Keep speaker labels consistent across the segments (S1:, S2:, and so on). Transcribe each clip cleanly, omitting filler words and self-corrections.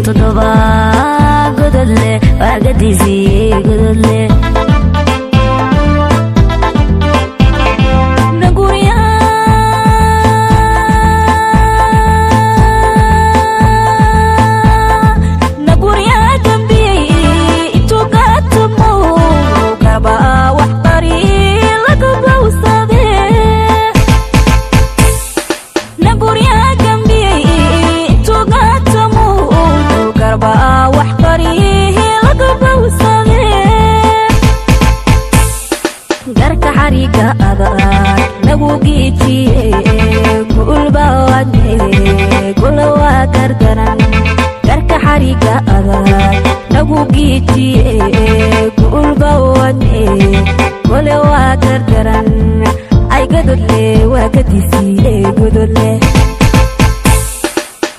S1: todoba godole wagadisi godole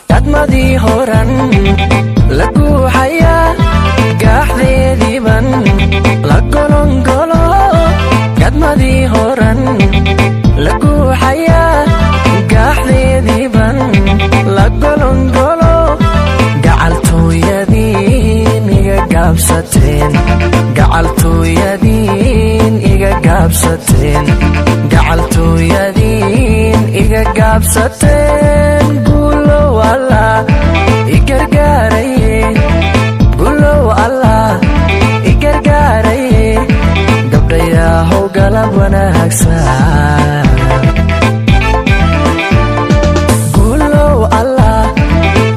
S2: تدمدي هورن لقو حيا قاحذي ذيبن لقلن قلو تدمدي هورن لقو حيا قاحذي ذيبن لقلن قلو قعلتو يدين إيقا قابستين قعلتو يدين إيقا قابستين قعلتو يدين إيقا قابستين قولوا الله إيقرقاري قولوا الله إيقرقاري قبضيا هو قلب ونهكسان قولوا الله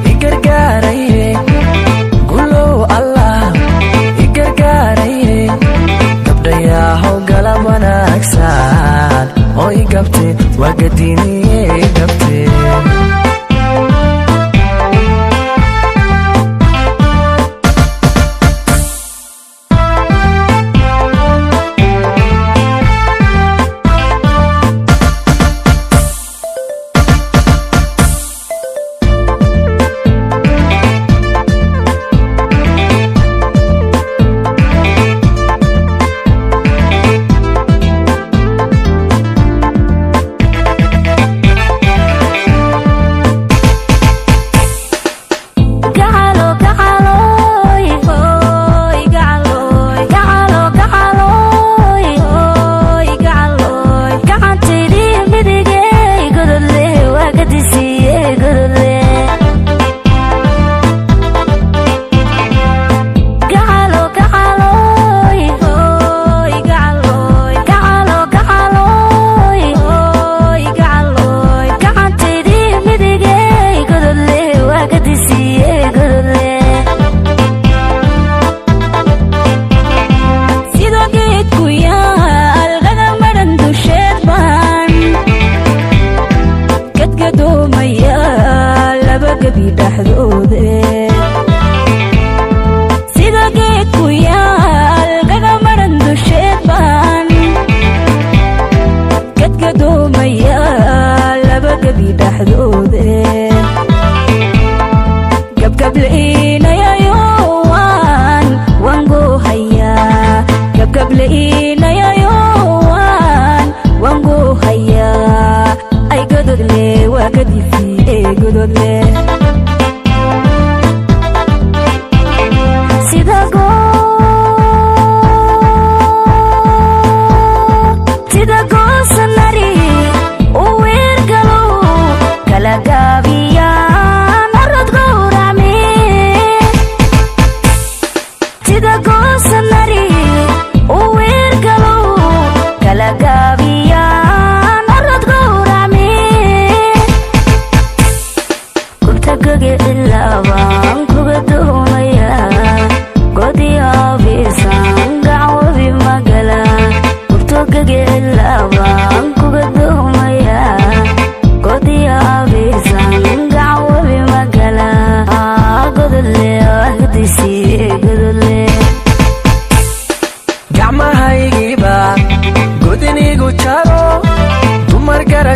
S2: إيقرقاري قولوا الله إيقرقاري قبضيا هو قلب ونهكسان هوي قبتي وقديني قبتي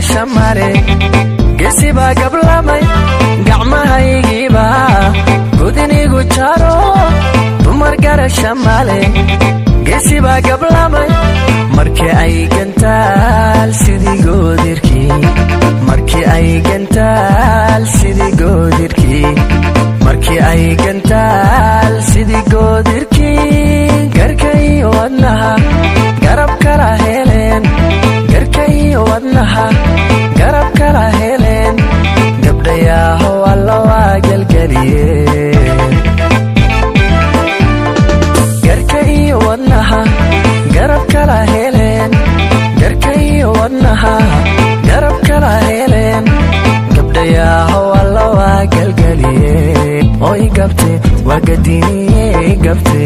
S1: shamare gesiba gablamay gacmahaygiiba gudinigu jaro dumar gara shamale gesiba gablamay markii ay gantaal sidii goodirkii markii ay gantaal sidii goodirkii markii ay heleen garkayo wadnaha garab kala heleen gabdhayahow alla waa galgaliye oo i gabte waa gadiniye i gabte